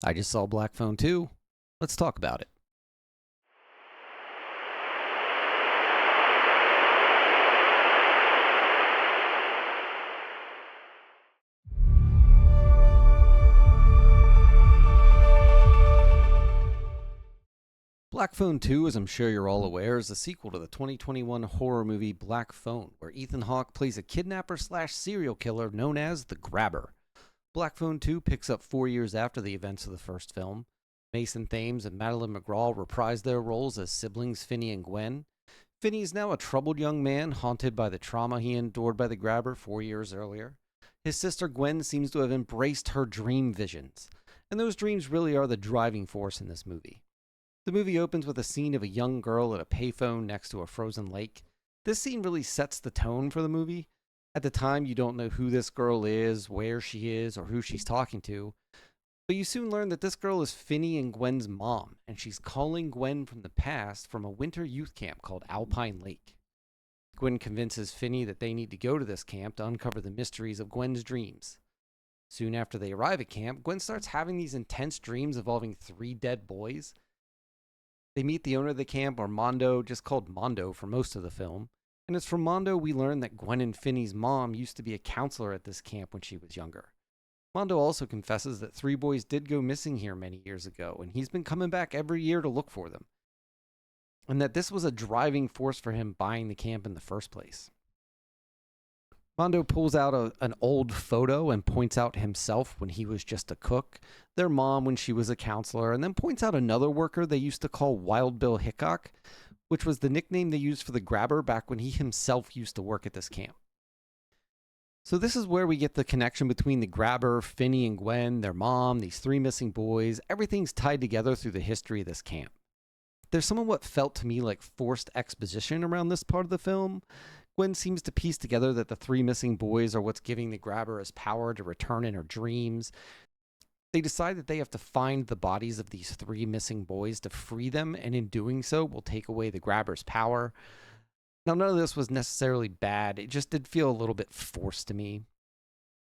I just saw Black Phone 2. Let's talk about it. Black Phone 2, as I'm sure you're all aware, is a sequel to the 2021 horror movie Black Phone, where Ethan Hawke plays a kidnapper slash serial killer known as the Grabber. Black Phone 2 picks up 4 years after the events of the first film. Mason Thames and Madeline McGraw reprise their roles as siblings Finney and Gwen. Finney is now a troubled young man haunted by the trauma he endured by the Grabber 4 years earlier. His sister Gwen seems to have embraced her dream visions, and those dreams really are the driving force in this movie. The movie opens with a scene of a young girl at a payphone next to a frozen lake. This scene really sets the tone for the movie. At the time, you don't know who this girl is, where she is, or who she's talking to. But you soon learn that this girl is Finney and Gwen's mom, and she's calling Gwen from the past from a winter youth camp called Alpine Lake. Gwen convinces Finney that they need to go to this camp to uncover the mysteries of Gwen's dreams. Soon after they arrive at camp, Gwen starts having these intense dreams involving 3 dead boys. They meet the owner of the camp, Armando, just called Mondo for most of the film. And it's from Mondo we learn that Gwen and Finney's mom used to be a counselor at this camp when she was younger. Mondo also confesses that 3 boys did go missing here many years ago, and he's been coming back every year to look for them. And that this was a driving force for him buying the camp in the first place. Mondo pulls out an old photo and points out himself when he was just a cook, their mom when she was a counselor, and then points out another worker they used to call Wild Bill Hickok, which was the nickname they used for the Grabber back when he himself used to work at this camp. So this is where we get the connection between the Grabber, Finney and Gwen, their mom, these 3 missing boys. Everything's tied together through the history of this camp. There's some of what felt to me like forced exposition around this part of the film. Gwen seems to piece together that the 3 missing boys are what's giving the Grabber his power to return in her dreams. They decide that they have to find the bodies of these 3 missing boys to free them, and in doing so will take away the Grabber's power. Now, none of this was necessarily bad. It just did feel a little bit forced to me.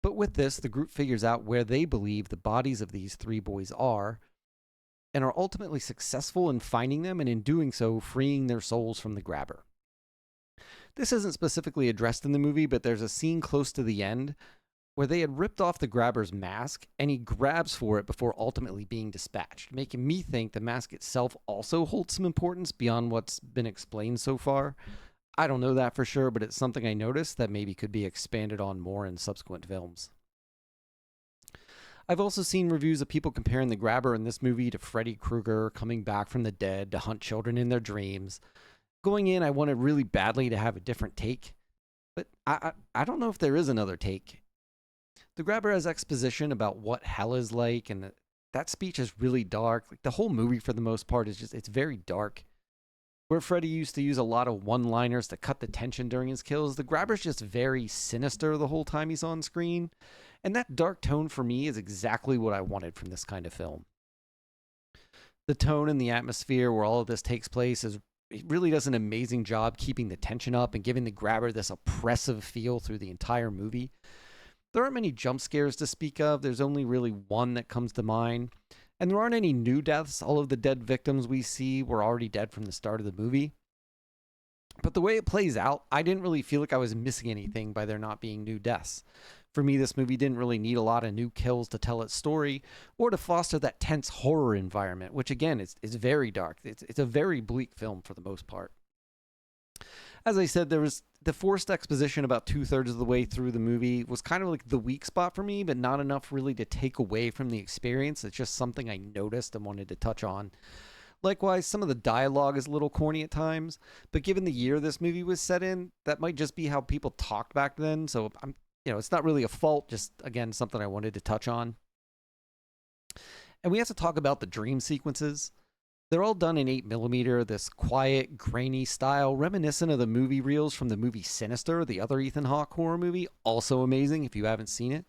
But with this, the group figures out where they believe the bodies of these 3 boys are, and are ultimately successful in finding them, and in doing so, freeing their souls from the Grabber. This isn't specifically addressed in the movie, but there's a scene close to the end where they had ripped off the Grabber's mask, and he grabs for it before ultimately being dispatched, making me think the mask itself also holds some importance beyond what's been explained so far. I don't know that for sure, but it's something I noticed that maybe could be expanded on more in subsequent films. I've also seen reviews of people comparing the Grabber in this movie to Freddy Krueger coming back from the dead to hunt children in their dreams. Going in, I wanted really badly to have a different take, but I don't know if there is another take. The Grabber has exposition about what hell is like, and that speech is really dark. Like, the whole movie, for the most part, is it's very dark. Where Freddy used to use a lot of one-liners to cut the tension during his kills, the Grabber's just very sinister the whole time he's on screen, and that dark tone for me is exactly what I wanted from this kind of film. The tone and the atmosphere where all of this takes place it really does an amazing job keeping the tension up and giving the Grabber this oppressive feel through the entire movie. There aren't many jump scares to speak of. There's only really one that comes to mind. And there aren't any new deaths. All of the dead victims we see were already dead from the start of the movie. But the way it plays out, I didn't really feel like I was missing anything by there not being new deaths. For me, this movie didn't really need a lot of new kills to tell its story or to foster that tense horror environment, which again is very dark. It's a very bleak film for the most part. As I said, there was the forced exposition about 2/3 of the way through the movie was kind of like the weak spot for me, but not enough really to take away from the experience. It's just something I noticed and wanted to touch on. Likewise, some of the dialogue is a little corny at times, but given the year this movie was set in, that might just be how people talked back then. So it's not really a fault, just again, something I wanted to touch on. And we have to talk about the dream sequences. They're all done in 8mm, this quiet, grainy style, reminiscent of the movie reels from the movie Sinister, the other Ethan Hawke horror movie, also amazing if you haven't seen it.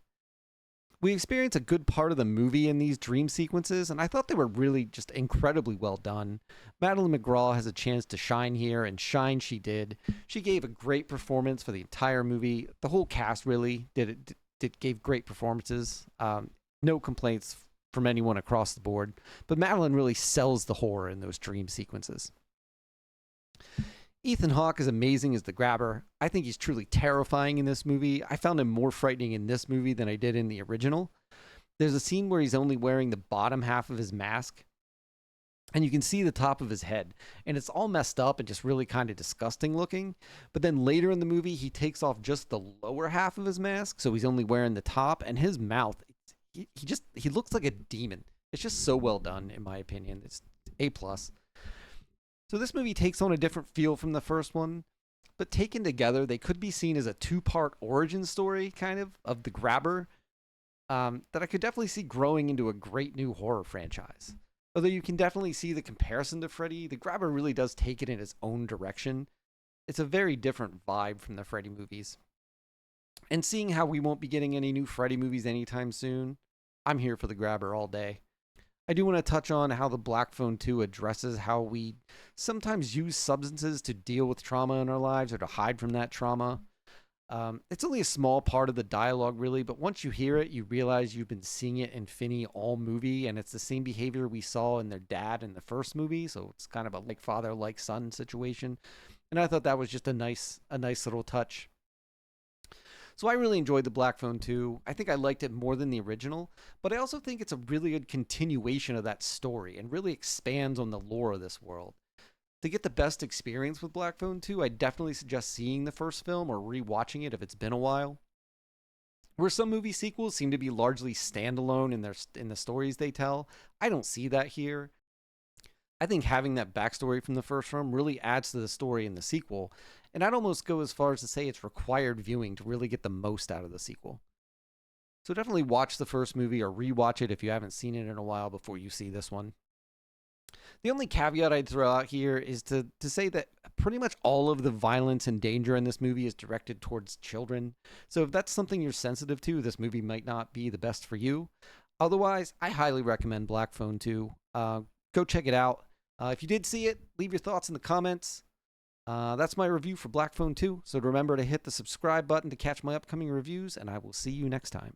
We experience a good part of the movie in these dream sequences, and I thought they were really just incredibly well done. Madeline McGraw has a chance to shine here, and shine she did. She gave a great performance for the entire movie. The whole cast really gave great performances. No complaints from anyone across the board. But Madeline really sells the horror in those dream sequences. Ethan Hawke is amazing as the grabber. I think he's truly terrifying in this movie. I found him more frightening in this movie than I did in the original. There's a scene where he's only wearing the bottom half of his mask, and you can see the top of his head, and it's all messed up and just really kind of disgusting looking. But then later in the movie, he takes off just the lower half of his mask, so he's only wearing the top, and his mouth, he looks like a demon. It's just so well done, in my opinion. It's A+. So this movie takes on a different feel from the first one, but taken together, they could be seen as a two-part origin story, kind of the grabber, that I could definitely see growing into a great new horror franchise. Although you can definitely see the comparison to Freddy, the grabber really does take it in its own direction. It's a very different vibe from the Freddy movies. And seeing how we won't be getting any new Freddy movies anytime soon, I'm here for the grabber all day. I do want to touch on how the Black Phone 2 addresses how we sometimes use substances to deal with trauma in our lives or to hide from that trauma. It's only a small part of the dialogue, really, but once you hear it, you realize you've been seeing it in Finney all movie, and it's the same behavior we saw in their dad in the first movie, so it's kind of a like father, like son situation. And I thought that was just a nice little touch. So I really enjoyed the Black Phone 2. I think I liked it more than the original, but I also think it's a really good continuation of that story and really expands on the lore of this world. To get the best experience with Black Phone 2, I definitely suggest seeing the first film or rewatching it if it's been a while. Where some movie sequels seem to be largely standalone in the stories they tell, I don't see that here. I think having that backstory from the first film really adds to the story in the sequel, and I'd almost go as far as to say it's required viewing to really get the most out of the sequel. So definitely watch the first movie or rewatch it if you haven't seen it in a while before you see this one. The only caveat I'd throw out here is to say that pretty much all of the violence and danger in this movie is directed towards children. So if that's something you're sensitive to, this movie might not be the best for you. Otherwise, I highly recommend Black Phone 2. Go check it out. If you did see it, leave your thoughts in the comments. That's my review for Black Phone 2. So remember to hit the subscribe button to catch my upcoming reviews, and I will see you next time.